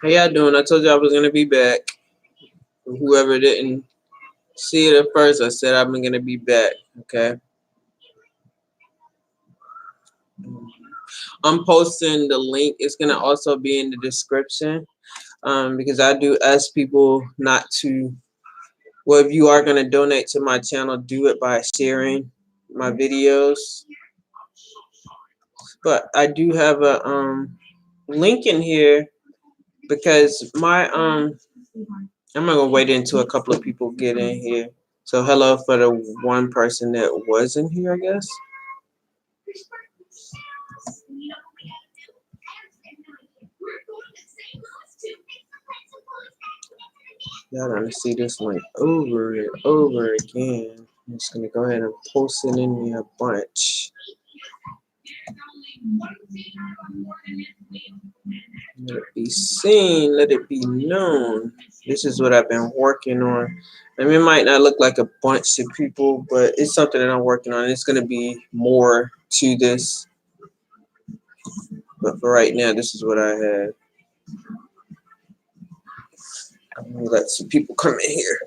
How y'all doing? I told you I was gonna be back. Whoever didn't see it at first, I said I'm gonna be back. Okay. I'm posting the link. It's gonna also be in the description. Because I do ask people not to. Well, if you are gonna donate to my channel, do it by sharing my videos. But I do have a link in here because my I'm gonna wait until a couple of people get in here. So hello for the one person that was in here, I guess. Y'all gonna see this link over and over again. I'm just gonna go ahead and post it in here a bunch. Let it be seen, let it be known. This is what I've been working on. I mean, it might not look like a bunch of people, but it's something that I'm working on. It's gonna be more to this. But for right now, this is what I have. I'm gonna let some people come in here.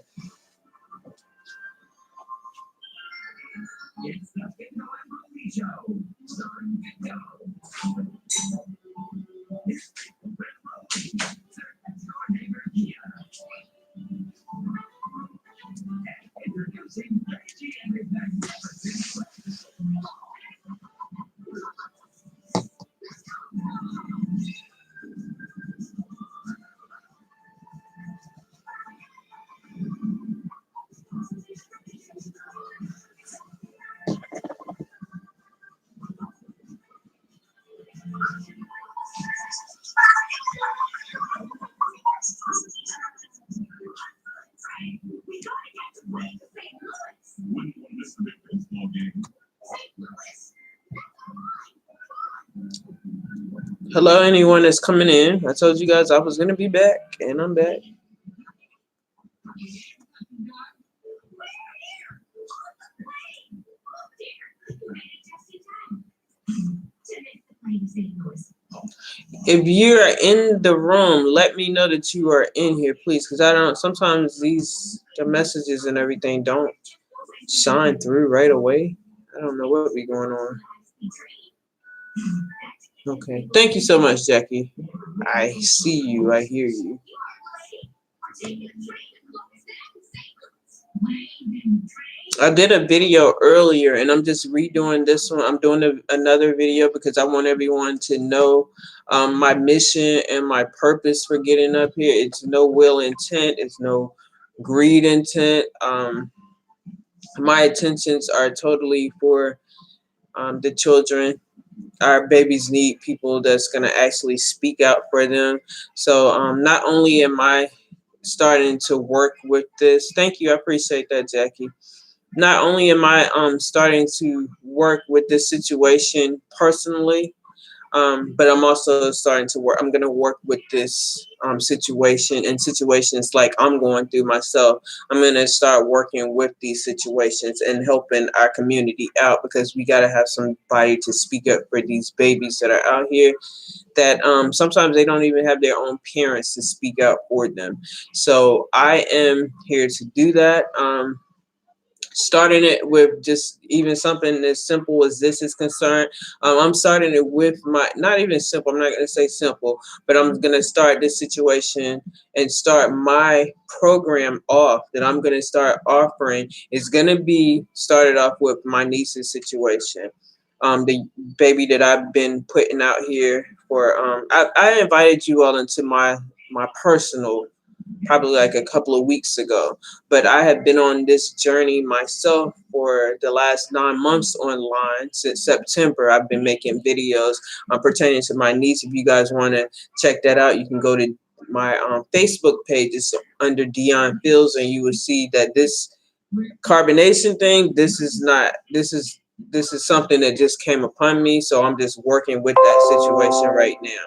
Hello, anyone that's coming in. I told you guys I was gonna be back, and I'm back. If you're in the room, let me know that you are in here, please, because I don't. Sometimes the messages and everything don't shine through right away. I don't know what be going on. Okay, thank you so much, Jackie. I see you. I hear you. I did a video earlier and I'm just redoing this one. I'm doing another video because I want everyone to know my mission and my purpose for getting up here. It's no will intent. It's no greed intent. My intentions are totally for the children. Our babies need people that's going to actually speak out for them. So not only am I starting to work with this. Thank you. I appreciate that, Jackie. Not only am I starting to work with this situation personally, but I'm also starting to work. I'm going to work with this situation and situations like I'm going through myself. I'm going to start working with these situations and helping our community out because we got to have somebody to speak up for these babies that are out here that sometimes they don't even have their own parents to speak out for them. So I am here to do that. Starting it with just even something as simple as this is concerned. I'm starting it with my, not even simple, I'm not going to say simple, but I'm going to start this situation and start my program off that I'm going to start offering is going to be started off with my niece's situation. The baby that I've been putting out here for, I invited you all into my personal probably like a couple of weeks ago. But I have been on this journey myself for the last 9 months online. Since September, I've been making videos pertaining to my niece. If you guys want to check that out, you can go to my Facebook page. It's under Dion Fields, and you will see that this carbonation thing, this is something that just came upon me. So I'm just working with that situation right now.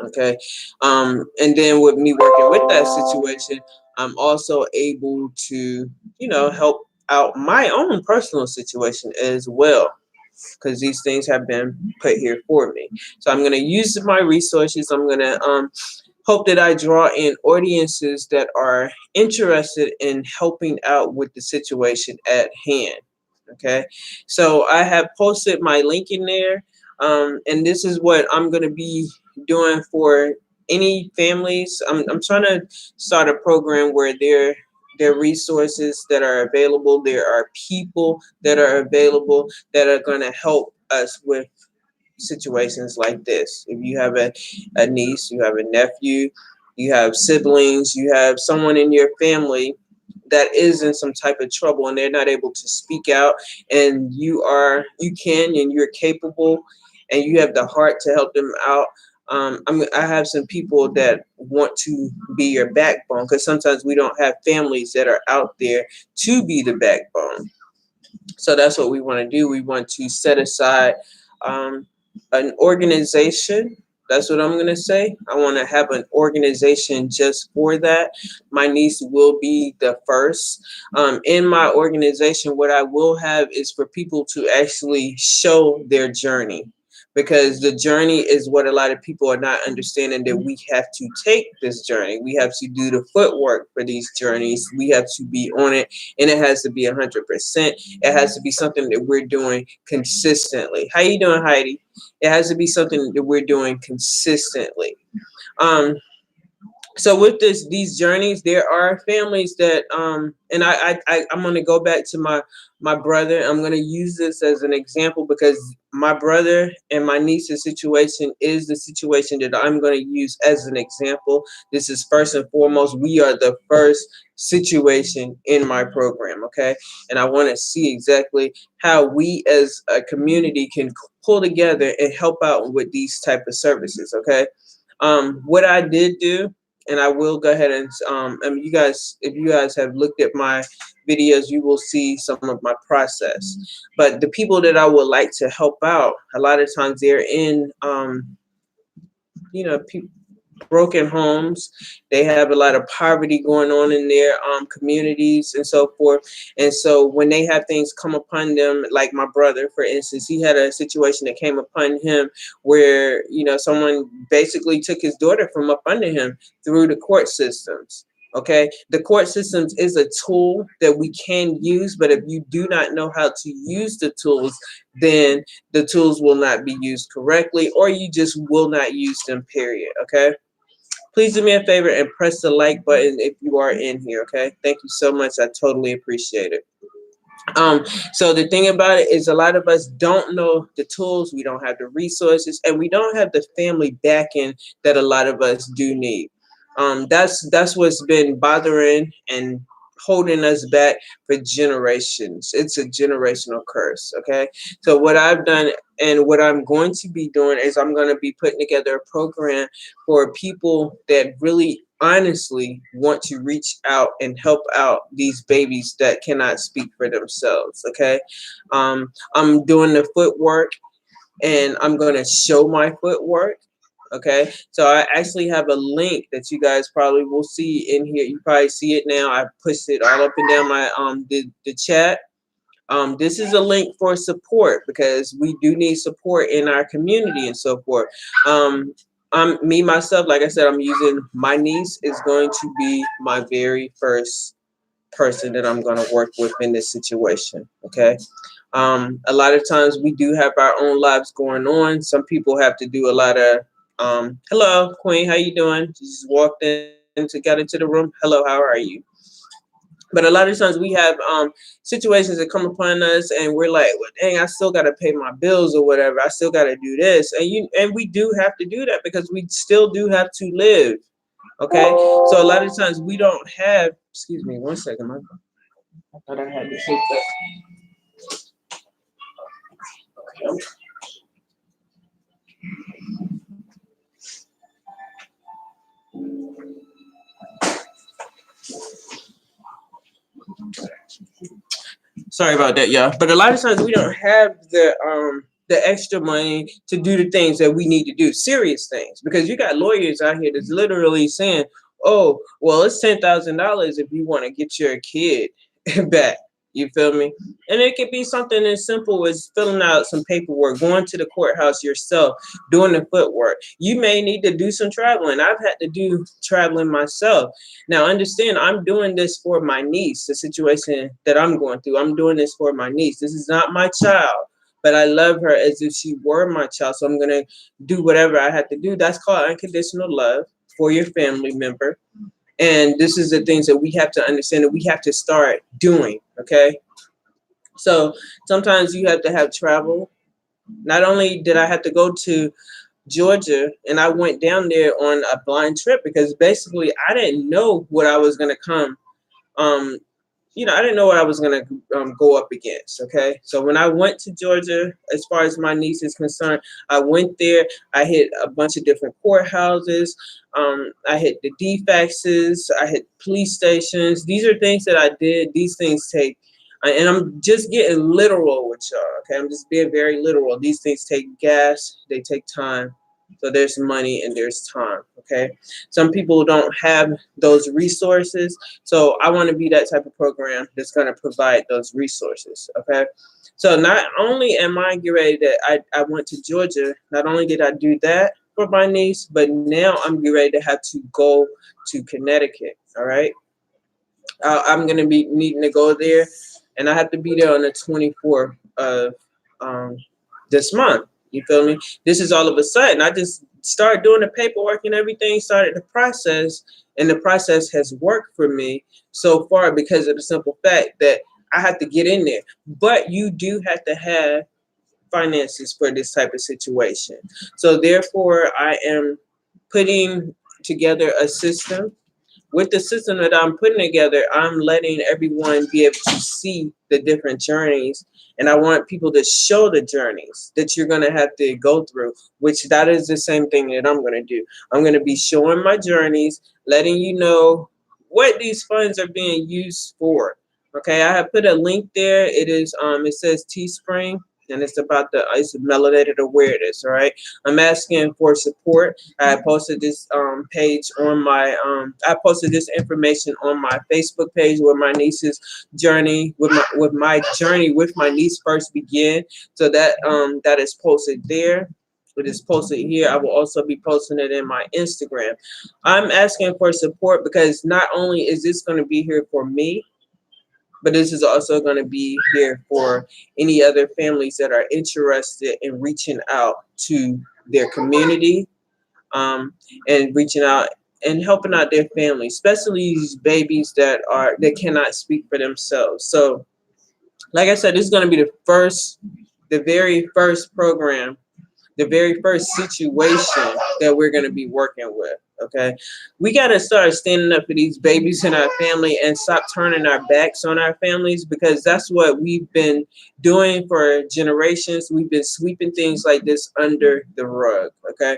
Okay. And then with me working with that situation, I'm also able to, help out my own personal situation as well. because these things have been put here for me. So I'm going to use my resources. I'm going to hope that I draw in audiences that are interested in helping out with the situation at hand. Okay, so I have posted my link in there, and this is what I'm going to be doing for any families. I'm trying to start a program where there are resources that are available. There are people that are available that are going to help us with situations like this. If you have a niece, you have a nephew, you have siblings, you have someone in your family that is in some type of trouble and they're not able to speak out, and you can and you're capable and you have the heart to help them out. I have some people that want to be your backbone, because sometimes we don't have families that are out there to be the backbone. So that's what we want to do. We want to set aside um, an organization. That's what I'm going to say. I want to have an organization just for that. My niece will be the first. In my organization, what I will have is for people to actually show their journey, because the journey is what a lot of people are not understanding, that we have to take this journey. We have to do the footwork for these journeys. We have to be on it, and it has to be 100%. It has to be something that we're doing consistently. How you doing, Heidi? It has to be something that we're doing consistently. Um, so with these journeys, there are families that and I'm going to go back to my brother. I'm going to use this as an example because my brother and my niece's situation is the situation that I'm going to use as an example. This is first and foremost. We are the first situation in my program, okay? And I want to see exactly how we as a community can pull together and help out with these type of services, okay? What I did do, and I will go ahead and you guys, if you guys have looked at my videos, you will see some of my process. But the people that I would like to help out, a lot of times they're in broken homes. They have a lot of poverty going on in their communities and so forth. And so when they have things come upon them, like my brother, for instance, he had a situation that came upon him where, someone basically took his daughter from up under him through the court systems. Okay, the court systems is a tool that we can use, but if you do not know how to use the tools, then the tools will not be used correctly, or you just will not use them, period. Okay. Please do me a favor and press the like button if you are in here, okay? Thank you so much. I totally appreciate it. So the thing about it is a lot of us don't know the tools, we don't have the resources, and we don't have the family backing that a lot of us do need. That's what's been bothering and holding us back for generations. It's a generational curse, okay? So what I've done and what I'm going to be doing is I'm going to be putting together a program for people that really honestly want to reach out and help out these babies that cannot speak for themselves, okay? I'm doing the footwork, and I'm going to show my footwork. Okay, so I actually have a link that you guys probably will see in here. You probably see it now. I pushed it all up and down my the chat. This is a link for support, because we do need support in our community and so forth. Me myself, like I said, I'm using my niece is going to be my very first person that I'm going to work with in this situation. Okay. A lot of times we do have our own lives going on. Some people have to do a lot of hello, Queen, how you doing? She just walked in to get into the room. Hello, how are you? But a lot of times we have situations that come upon us, and we're like, well, dang, I still got to pay my bills or whatever. I still got to do this, and we do have to do that because we still do have to live. Okay, so a lot of times we don't have. Excuse me, one second. I thought I had this hooked up. Okay. Sorry about that, y'all. But a lot of times we don't have the extra money to do the things that we need to do, serious things, because you got lawyers out here that's literally saying, "Oh, well, it's $10,000 if you want to get your kid back." You feel me? And it could be something as simple as filling out some paperwork, going to the courthouse yourself, doing the footwork. You may need to do some traveling. I've had to do traveling myself. Now, understand, I'm doing this for my niece, the situation that I'm going through. I'm doing this for my niece. This is not my child, but I love her as if she were my child. So I'm going to do whatever I have to do. That's called unconditional love for your family member. And this is the things that we have to understand that we have to start doing, okay? So sometimes you have to have travel. Not only did I have to go to Georgia, and I went down there on a blind trip because basically I didn't know what I was going to come um, I didn't know what I was going to go up against. Okay. So when I went to Georgia, as far as my niece is concerned, I went there. I hit a bunch of different courthouses. I hit the DFAXs. I hit police stations. These are things that I did. These things take, and I'm just getting literal with y'all. Okay. I'm just being very literal. These things take gas, they take time. So there's money and there's time. Okay. Some people don't have those resources. So I want to be that type of program that's going to provide those resources. Okay. So not only am I getting ready that I went to Georgia, not only did I do that for my niece, but now I'm getting ready to have to go to Connecticut. All right. I'm going to be needing to go there, and I have to be there on the 24th of um, this month. You feel me? This is all of a sudden. I just started doing the paperwork and everything, started the process, and the process has worked for me so far because of the simple fact that I have to get in there. But you do have to have finances for this type of situation. So therefore, I am putting together a system. With the system that I'm putting together, I'm letting everyone be able to see the different journeys. And I want people to show the journeys that you're going to have to go through, which that is the same thing that I'm going to do. I'm going to be showing my journeys, letting you know what these funds are being used for. Okay, I have put a link there. It says Teespring, and it's about it's melanated awareness. All right, I'm asking for support. I posted this page on my I posted this information on my Facebook page where my niece's journey with my journey with my niece first began. So that is posted there. It is posted here. I will also be posting it in my Instagram. I'm asking for support because not only is this going to be here for me, but this is also going to be here for any other families that are interested in reaching out to their community, um, and reaching out and helping out their families, especially these babies that cannot speak for themselves. So, like I said, this is going to be the very first program, the very first situation that we're going to be working with. Okay, we got to start standing up for these babies in our family and stop turning our backs on our families, because that's what we've been doing for generations. We've been sweeping things like this under the rug. Okay,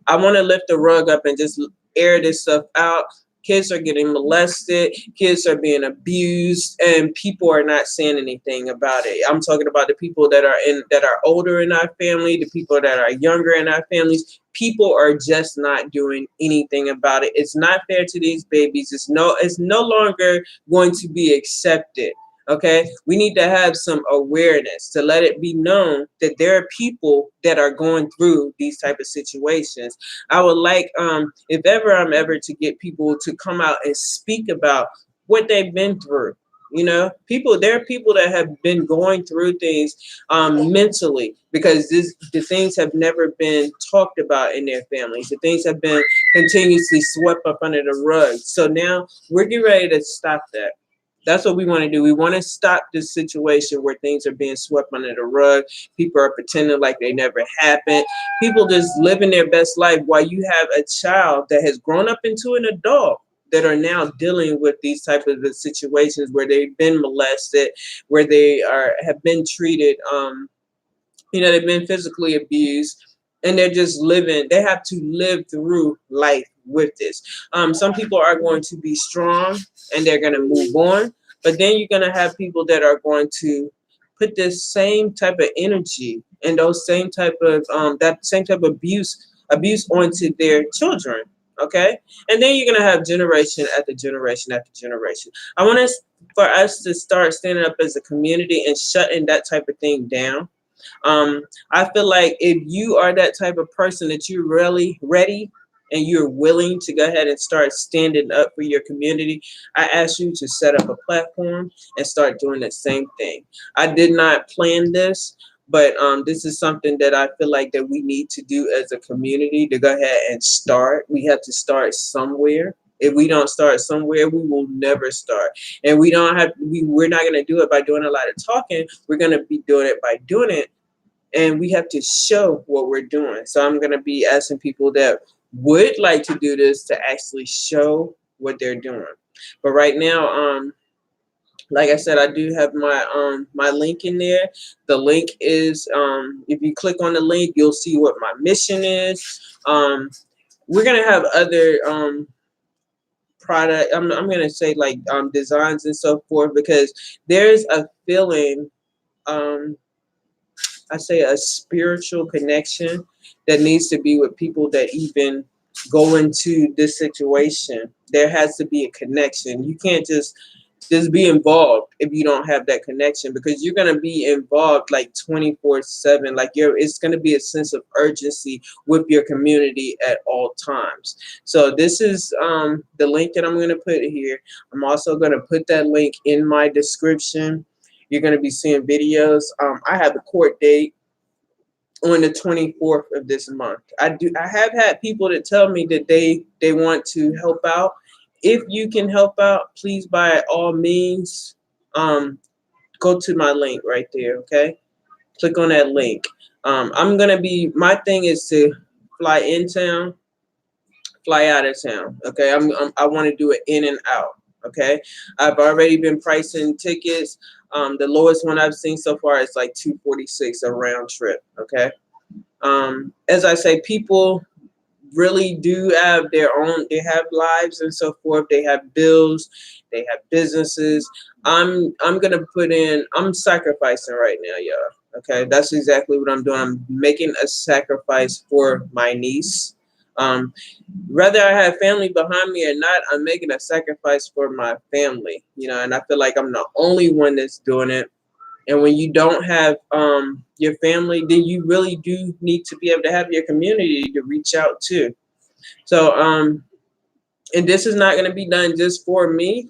I want to lift the rug up and just air this stuff out. Kids are getting molested, kids are being abused, and people are not saying anything about it. I'm talking about the people that are older in our family, the people that are younger in our families. People are just not doing anything about it. It's not fair to these babies. It's no longer going to be accepted. Okay, we need to have some awareness to let it be known that there are people that are going through these type of situations. I would like, if ever I'm ever to get people to come out and speak about what they've been through. There are people that have been going through things mentally, because the things have never been talked about in their families. The things have been continuously swept up under the rug. So now we're getting ready to stop that. That's what we want to do. We want to stop this situation where things are being swept under the rug. People are pretending like they never happened. People just living their best life while you have a child that has grown up into an adult that are now dealing with these type of situations where they've been molested, where they have been treated, they've been physically abused, and they're just living. They have to live through life with this. Some people are going to be strong and they're going to move on, but then you're going to have people that are going to put this same type of energy and those same type of that same type of abuse onto their children. Okay, and then you're gonna have generation after generation after generation. I want us for us to start standing up as a community and shutting that type of thing down. I feel like if you are that type of person that you're really ready and you're willing to go ahead and start standing up for your community, I ask you to set up a platform and start doing the same thing. I did not plan this, but this is something that I feel like that we need to do as a community to go ahead and start. We have to start somewhere. If we don't start somewhere, we will never start. And we don't have we're not going to do it by doing a lot of talking. We're going to be doing it by doing it, and we have to show what we're doing. So I'm going to be asking people that would like to do this to actually show what they're doing. But right now, like I said, I do have my link in there. The link is if you click on the link, you'll see what my mission is. We're gonna have other product. I'm gonna say like designs and so forth, because there's a feeling. Um, I say a spiritual connection that needs to be with people that even go into this situation. There has to be a connection. You can't just be involved if you don't have that connection, because you're going to be involved like 24/7. Like it's going to be a sense of urgency with your community at all times. So this is the link that I'm going to put here. I'm also going to put that link in my description. You're going to be seeing videos. I have a court date on the 24th of this month. I have had people that tell me that they want to help out. If you can help out, please by all means go to my link right there, okay? Click on that link. I'm going to be, my thing is to fly in town, fly out of town, okay? I want to do it in and out, okay? I've already been pricing tickets. The lowest one I've seen so far is like $246 a round trip, okay? As I say, people really do have their own, they have lives and so forth, they have bills, they have businesses. I'm gonna put in, I'm sacrificing right now, y'all. Okay, that's exactly what I'm doing. I'm making a sacrifice for my niece. Whether I have family behind me or not, I'm making a sacrifice for my family, you know, and I feel like I'm the only one that's doing it. And when you don't have your family, then you really do need to be able to have your community to reach out to. So, and this is not going to be done just for me.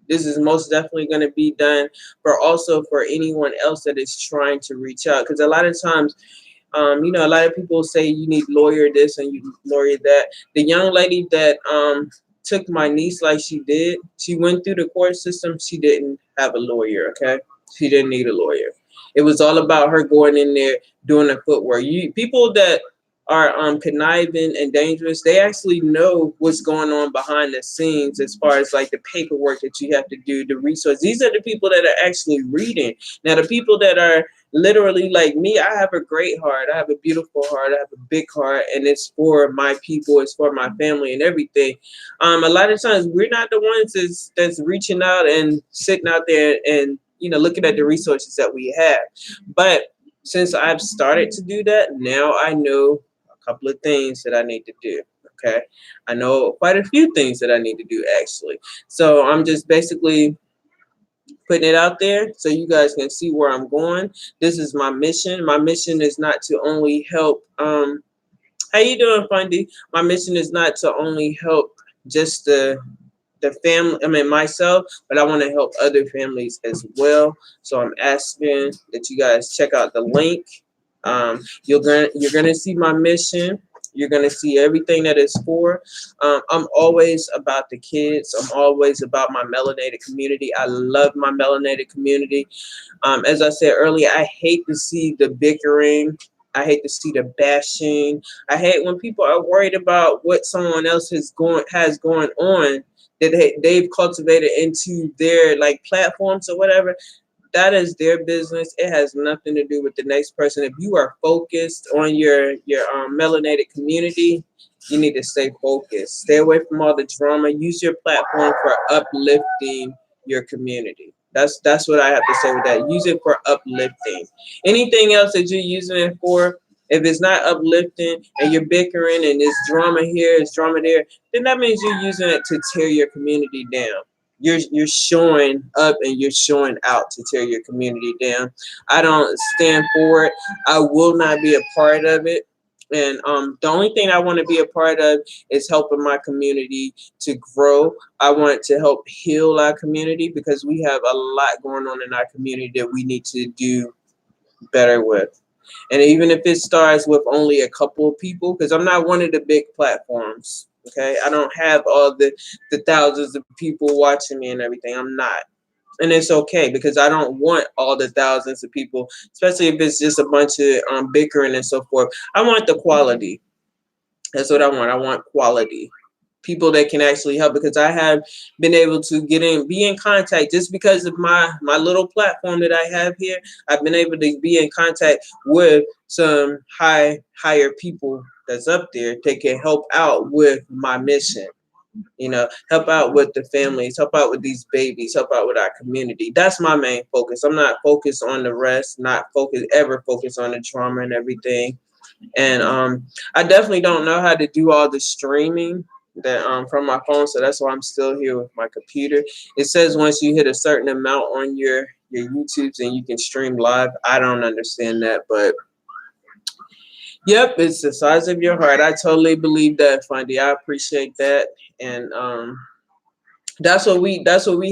This is most definitely going to be done for also for anyone else that is trying to reach out. Because a lot of times, you know, a lot of people say you need lawyer this and you lawyer that. The young lady that took my niece like she did, she went through the court system. She didn't have a lawyer, okay? She didn't need a lawyer. It was all about her going in there doing the footwork. People that are conniving and dangerous, they actually know what's going on behind the scenes as far as like the paperwork that you have to do, the resource. These are the people that are actually reading. Now, the people that are literally like me, I have a great heart. I have a beautiful heart. I have a big heart, and it's for my people. It's for my family and everything. A lot of times we're not the ones that's reaching out and sitting out there and, you know, looking at the resources that we have. But since I've started to do that, now I know a couple of things that I need to do. Okay. I know quite a few things that I need to do actually. So I'm just basically putting it out there so you guys can see where I'm going. This is my mission. My mission is not to only help how you doing, Fundy? My mission is not to only help just the family, I mean myself, but I want to help other families as well. So I'm asking that you guys check out the link. You're gonna see my mission. You're gonna see everything that it's for. I'm always about the kids. I'm always about my melanated community. I love my melanated community. As I said earlier, I hate to see the bickering. I hate to see the bashing. I hate when people are worried about what someone else has going on that they've cultivated into their like platforms or whatever. That is their business. It has nothing to do with the next person. If you are focused on your melanated community, you need to stay focused. Stay away from all the drama. Use your platform for uplifting your community. That's what I have to say with that. Use it for uplifting. Anything else that you're using it for, If it's not uplifting and you're bickering and it's drama here, it's drama there, then that means you're using it to tear your community down. You're showing up and you're showing out to tear your community down. I don't stand for it. I will not be a part of it. And the only thing I want to be a part of is helping my community to grow. I want to help heal our community because we have a lot going on in our community that we need to do better with. And even if it starts with only a couple of people, because I'm not one of the big platforms. Okay, I don't have all the thousands of people watching me and everything. I'm not. And it's okay because I don't want all the thousands of people, especially if it's just a bunch of bickering and so forth. I want the quality. That's what I want. I want quality. People that can actually help because I have been able to be in contact just because of my little platform that I have here. I've been able to be in contact with some higher people that's up there that can help out with my mission. Help out with the families, help out with these babies, help out with our community. That's my main focus. I'm not focused on the rest, not ever focused on the trauma and everything. And I definitely don't know how to do all the streaming that from my phone, so that's why I'm still here with my computer. It says once you hit a certain amount on your YouTubes and you can stream live. I don't understand that, but yep, it's the size of your heart. I totally believe that, Fundy. I appreciate that, and that's what we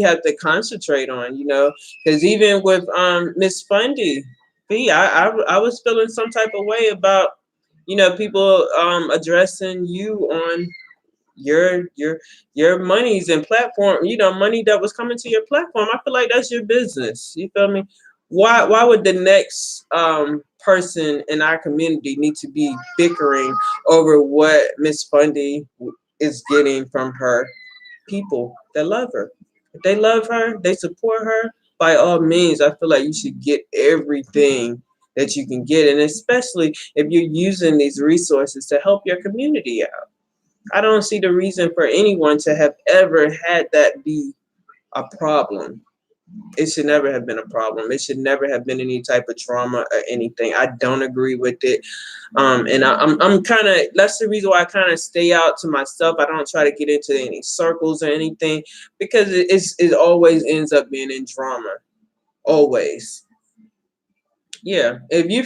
have to concentrate on, because even with Miss Fundy, I was feeling some type of way about people addressing you on your monies and platform, money that was coming to your platform. I feel like that's your business. You feel me? Why would the next person in our community need to be bickering over what Miss Fundy is getting from her people that love her? If they love her, they support her, by all means, I feel like you should get everything that you can get. And especially if you're using these resources to help your community out. I don't see the reason for anyone to have ever had that be a problem. It should never have been a problem. It should never have been any type of trauma or anything. I don't agree with it. And I'm kind of, that's the reason why I kind of stay out to myself. I don't try to get into any circles or anything because it always ends up being in drama. Always. Yeah, if you're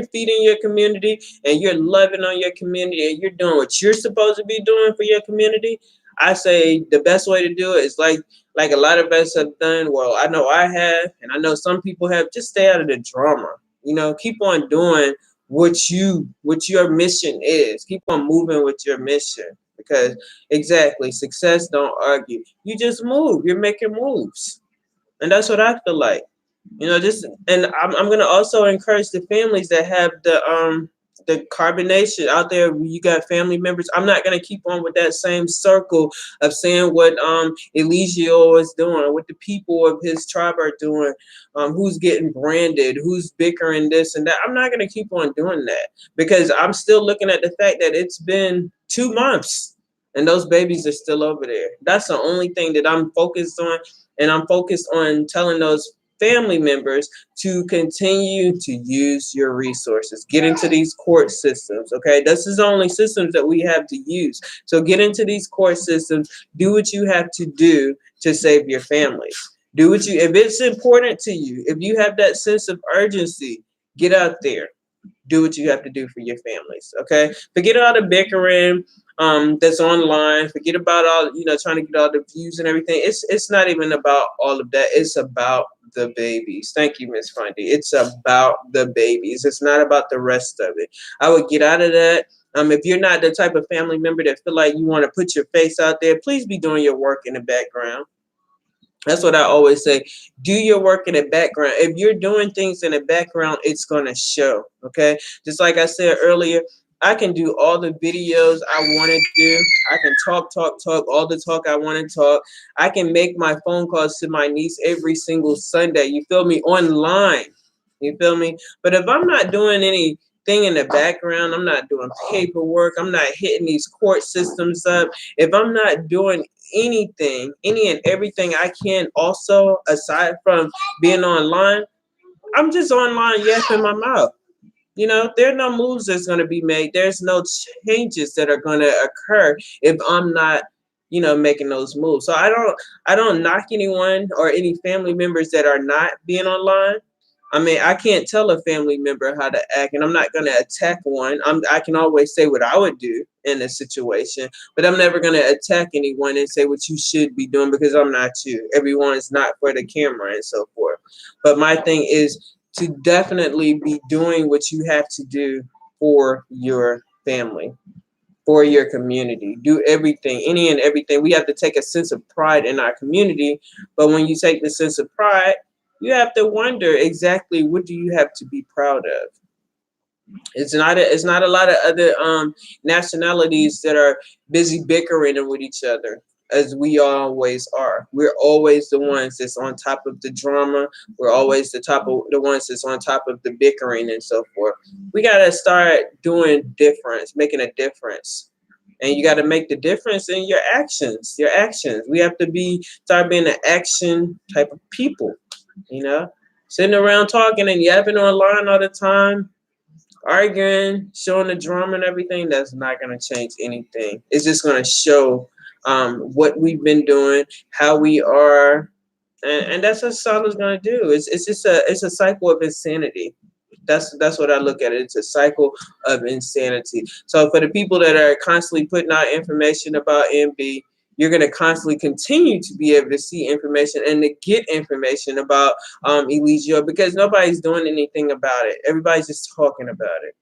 feeding your community and you're loving on your community and you're doing what you're supposed to be doing for your community, I say the best way to do it is like a lot of us have done. Well, I know I have, and I know some people have. Just stay out of the drama. Keep on doing what your mission is. Keep on moving with your mission because exactly success don't argue. You just move. You're making moves, and that's what I feel like. Just and I'm gonna also encourage the families that have the carbonation out there. You got family members. I'm not gonna keep on with that same circle of saying what Eligio is doing, what the people of his tribe are doing, who's getting branded, who's bickering this and that. I'm not gonna keep on doing that because I'm still looking at the fact that it's been 2 months and those babies are still over there. That's the only thing that I'm focused on, and I'm focused on telling those family members to continue to use your resources. Get into these court systems, okay? This is the only systems that we have to use. So get into these court systems. Do what you have to do to save your families. If it's important to you, if you have that sense of urgency, get out there. Do what you have to do for your families, okay? Forget all the bickering that's online. Forget about all, trying to get all the views and everything. It's not even about all of that. It's about the babies. Thank you, Miss Fundy. It's about the babies. It's not about the rest of it. I would get out of that. If you're not the type of family member that feel like you want to put your face out there, please be doing your work in the background. That's what I always say. Do your work in the background. If you're doing things in the background, it's going to show. Okay. Just like I said earlier, I can do all the videos I want to do. I can talk, all the talk I want to talk. I can make my phone calls to my niece every single Sunday. You feel me? Online. You feel me? But if I'm not doing anything in the background, I'm not doing paperwork, I'm not hitting these court systems up, if I'm not doing anything, any and everything I can also aside from being online, I'm just online yapping my mouth. You know, there are no moves that's going to be made. There's no changes that are going to occur if I'm not, you know, making those moves. So I don't knock anyone or any family members that are not being online. I mean, I can't tell a family member how to act, and I'm not going to attack one. I can always say what I would do in a situation, but I'm never going to attack anyone and say what you should be doing, because I'm not you. Everyone is not for the camera and so forth. But my thing is to definitely be doing what you have to do for your family, for your community. Do everything, any and everything. We have to take a sense of pride in our community, but when you take the sense of pride, you have to wonder exactly what do you have to be proud of. It's not a lot of other nationalities that are busy bickering with each other as we always are. We're always the ones that's on top of the drama. We're always the ones that's on top of the bickering and so forth. We gotta start doing difference, making a difference. And you got to make the difference in your actions. Your actions. We have to start being an action type of people. You know, sitting around talking and yapping online all the time, arguing, showing the drama and everything, that's not going to change anything. It's just going to show what we've been doing, how we are, and that's what Salah's going to do. It's just a cycle of insanity. That's what I look at it. It's a cycle of insanity. So for the people that are constantly putting out information about MB, you're going to constantly continue to be able to see information and to get information about Eligio, because nobody's doing anything about it. Everybody's just talking about it.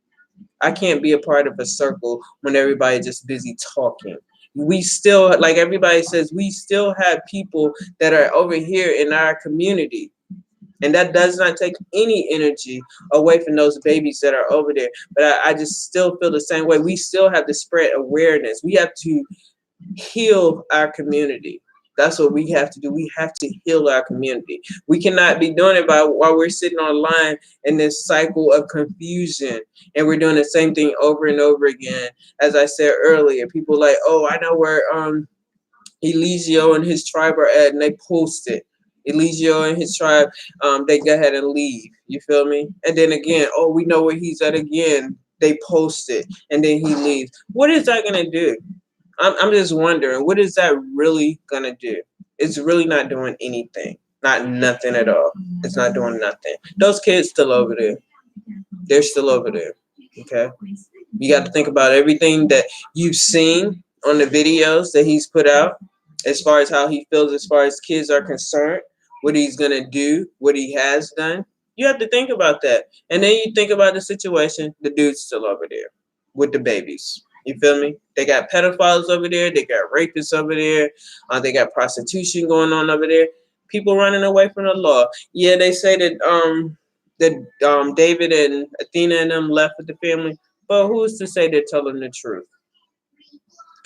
I can't be a part of a circle when everybody's just busy talking. We still, like everybody says, we still have people that are over here in our community, and that does not take any energy away from those babies that are over there. But I just still feel the same way. We still have to spread awareness. We have to heal our community. That's what we have to do. We have to heal our community. We cannot be doing it while we're sitting online in this cycle of confusion, and we're doing the same thing over and over again. As I said earlier, people like, oh, I know where Eligio and his tribe are at, and they post it. Eligio and his tribe, they go ahead and leave. You feel me? And then again, oh, we know where he's at again. They post it, and then he leaves. What is that gonna do? I'm just wondering, what is that really gonna do? It's really not doing anything. Not nothing at all. It's not doing nothing. Those kids still over there. They're still over there. Okay. You got to think about everything that you've seen on the videos that he's put out, as far as how he feels, as far as kids are concerned, what he's gonna do, what he has done. You have to think about that, and then you think about the situation. The dude's still over there with the babies. You feel me? They got pedophiles over there. They got rapists over there. They got prostitution going on over there. People running away from the law. Yeah, they say that David and Athena and them left with the family, but who's to say they're telling the truth?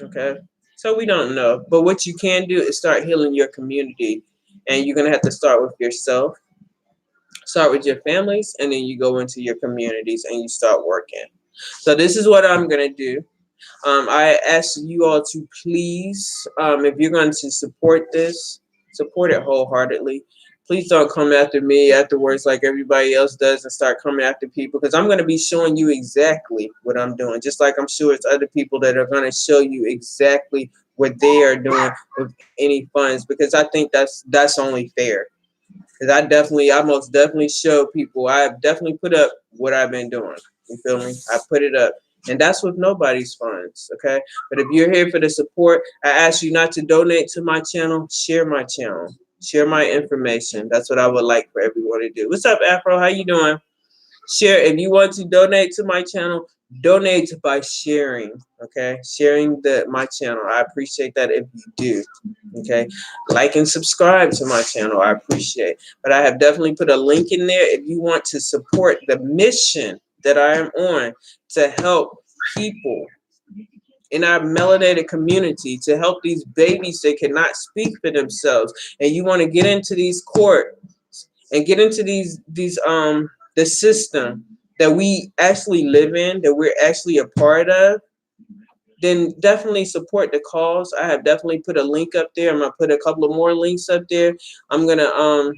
Okay. So we don't know. But what you can do is start healing your community. And you're going to have to start with yourself, start with your families, and then you go into your communities and you start working. So this is what I'm going to do. I ask you all to please, if you're going to support this, support it wholeheartedly. Please don't come after me afterwards like everybody else does and start coming after people, because I'm going to be showing you exactly what I'm doing, just like I'm sure it's other people that are going to show you exactly what they are doing with any funds, because I think that's only fair. Because I most definitely show people. I have definitely put up what I've been doing. You feel me? I put it up. And that's with nobody's funds, okay? But if you're here for the support, I ask you not to donate to my channel. Share my channel. Share my information. That's what I would like for everyone to do. What's up, Afro? How you doing? Share. If you want to donate to my channel, donate by sharing, okay? Sharing my channel. I appreciate that if you do, okay? Like and subscribe to my channel. I appreciate. But I have definitely put a link in there if you want to support the mission that I am on to help people in our melanated community, to help these babies that cannot speak for themselves. And you want to get into these courts and get into the system that we actually live in, that we're actually a part of, then definitely support the cause. I have definitely put a link up there. I'm gonna put a couple of more links up there. I'm gonna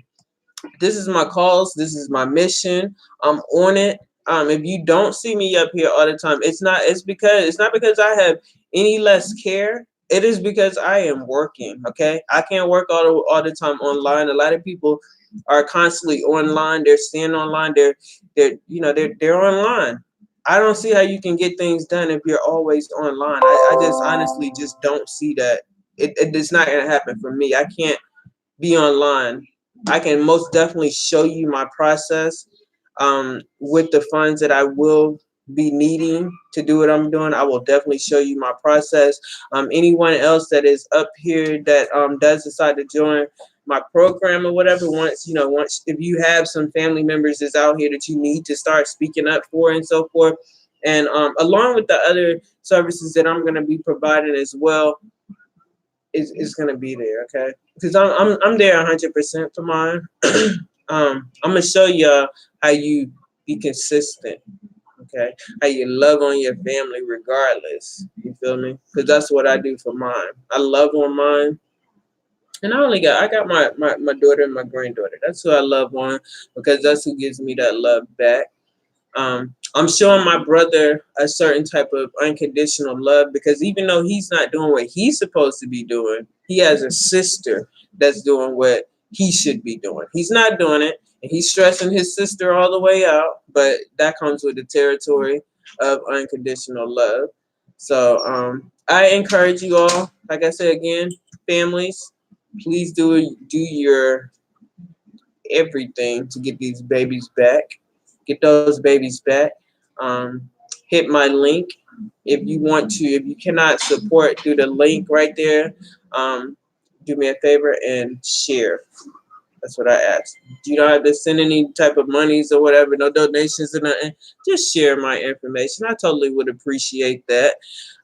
this is my cause, this is my mission. I'm on it. If you don't see me up here all the time, it's not because I have any less care. It is because I am working. Okay, I can't work all the time online. A lot of people are constantly online. They're staying online. They're online. I don't see how you can get things done if you're always online. I just honestly just don't see that. It's not gonna happen for me. I can't be online. I can most definitely show you my process with the funds that I will be needing to do what I'm doing. I will definitely show you my process. Anyone else that is up here that does decide to join my program or whatever, once if you have some family members that's out here that you need to start speaking up for and so forth, and along with the other services that I'm going to be providing as well, is going to be there, okay? Because I'm there 100% for mine. I'm gonna show you how you be consistent, okay? How you love on your family regardless. You feel me? Because that's what I do for mine. I love on mine. And I got my daughter and my granddaughter. That's who I love on because that's who gives me that love back. I'm showing my brother a certain type of unconditional love because even though he's not doing what he's supposed to be doing, he has a sister that's doing what he should be doing. He's not doing it, and he's stressing his sister all the way out, but that comes with the territory of unconditional love. So I encourage you all, like I said again, families, please do your everything to get these babies back. Get those babies back. Um, Hit my link if you want to. If you cannot support, do the link right there. Um, do me a favor and share. That's what I ask. You don't have to send any type of monies or whatever, no donations or nothing. Just share my information. I totally would appreciate that.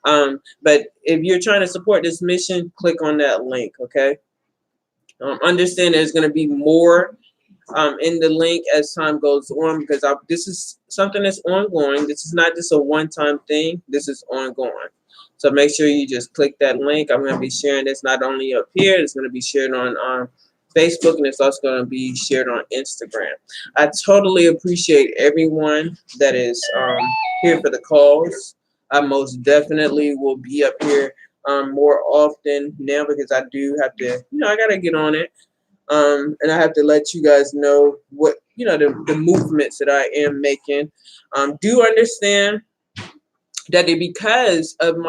But if you're trying to support this mission, click on that link, okay? Understand there's going to be more in the link as time goes on because this is something that's ongoing. This is not just a one-time thing. This is ongoing. So make sure you just click that link. I'm going to be sharing this not only up here. It's going to be shared on Facebook, and it's also going to be shared on Instagram. I totally appreciate everyone that is here for the calls. I most definitely will be up here more often now because I do have to, I got to get on it. And I have to let you guys know what, the movements that I am making. Do understand that because I'm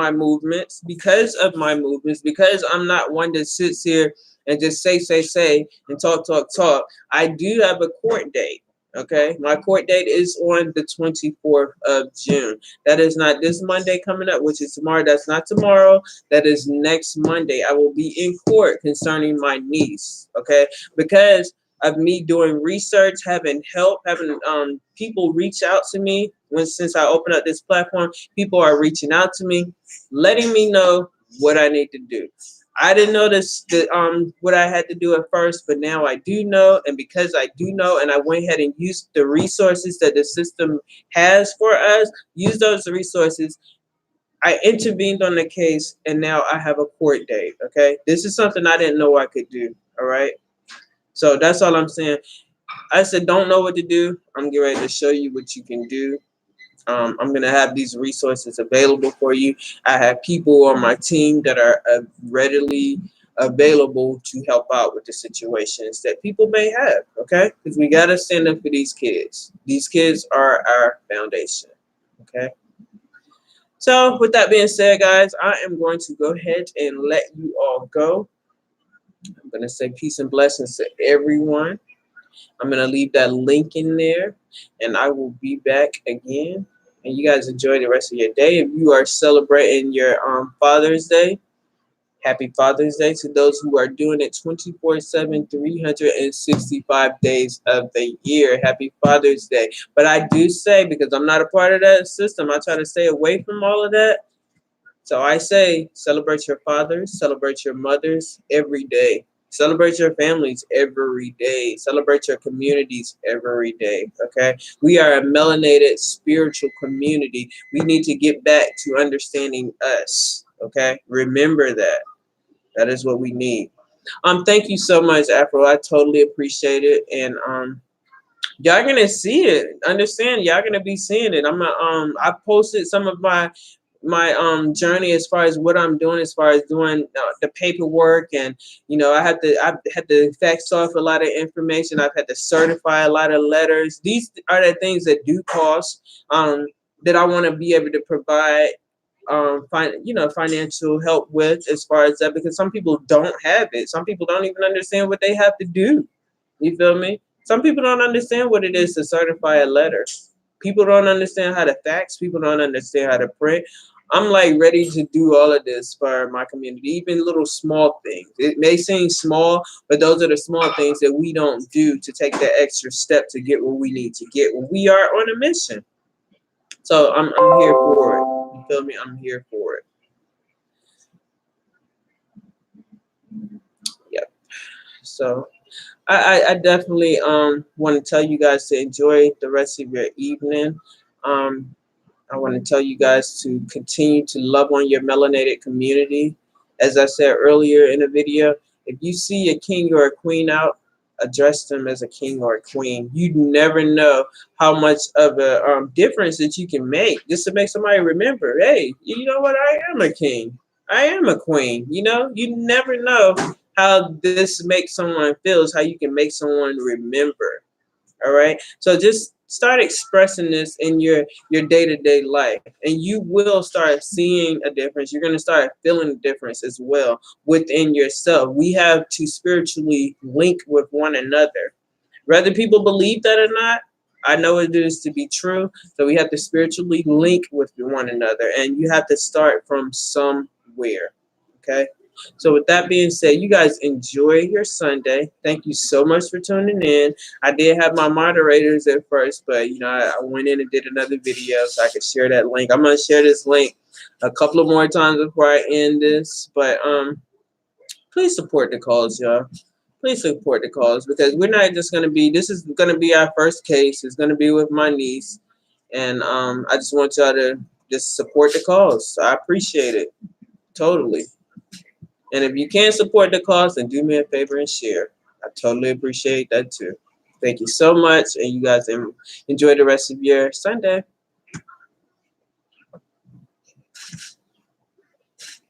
not one that sits here and just say, and talk, I do have a court date. Okay, my court date is on the 24th of June. That is not this Monday coming up, which is tomorrow. That's not tomorrow. That is next Monday. I will be in court concerning my niece. Okay, because of me doing research, having help, having people reach out to me. Since I opened up this platform, people are reaching out to me, letting me know what I need to do. I didn't know what I had to do at first, but now I do know, and because I do know, and I went ahead and used the resources that the system has for us, use those resources. I intervened on the case, and now I have a court date. Okay, this is something I didn't know I could do. All right, so that's all I'm saying. I said, don't know what to do. I'm getting ready to show you what you can do. I'm going to have these resources available for you. I have people on my team that are readily available to help out with the situations that people may have, okay? Because we got to stand up for these kids. These kids are our foundation, okay? So with that being said, guys, I am going to go ahead and let you all go. I'm going to say peace and blessings to everyone. I'm going to leave that link in there, and I will be back again. And you guys enjoy the rest of your day. If you are celebrating your Father's Day, happy Father's Day to those who are doing it 24/7, 365 days of the year. Happy Father's Day. But I do say, because I'm not a part of that system, I try to stay away from all of that. So I say, celebrate your fathers, celebrate your mothers every day. Celebrate your families every day. Celebrate your communities every day. Okay? We are a melanated spiritual community. We need to get back to understanding us. Okay? Remember that. That is what we need. Thank you so much, Afro. I totally appreciate it. And Y'all gonna see it. Understand? Y'all gonna be seeing it. I posted some of my journey as far as what I'm doing as far as doing the paperwork, and I had to fax off a lot of information. I've had to certify a lot of letters. These are the things that do cost, that I want to be able to provide financial help with, as far as that, because some people don't have it. Some people don't even understand what they have to do. You feel me? Some people don't understand what it is to certify a letter. People don't understand how to fax. People don't understand how to print. I'm like ready to do all of this for my community, even little small things. It may seem small, but those are the small things that we don't do to take that extra step to get what we need to get when we are on a mission. So I'm here for it. You feel me? I'm here for it. Yep. So I definitely want to tell you guys to enjoy the rest of your evening. Um, I want to tell you guys to continue to love on your melanated community. As I said earlier in the video, if you see a king or a queen out, address them as a king or a queen. You never know how much of a difference that you can make just to make somebody remember, hey, you know what? I am a king. I am a queen. You never know how this makes someone feels, how you can make someone remember. All right. So just start expressing this in your day-to-day life, and you will start seeing a difference. You're going to start feeling a difference as well within yourself. We have to spiritually link with one another. Whether people believe that or not, I know it is to be true. So we have to spiritually link with one another, and you have to start from somewhere. Okay. So with that being said, you guys enjoy your Sunday. Thank you so much for tuning in. I did have my moderators at first, but I went in and did another video so I could share that link. I'm gonna share this link a couple of more times before I end this. But please support the cause, y'all. Please support the cause, because we're not just gonna be. This is gonna be our first case. It's gonna be with my niece, and I just want y'all to just support the cause. I appreciate it totally. And if you can't support the cause, then do me a favor and share. I totally appreciate that too. Thank you so much, and you guys enjoy the rest of your Sunday.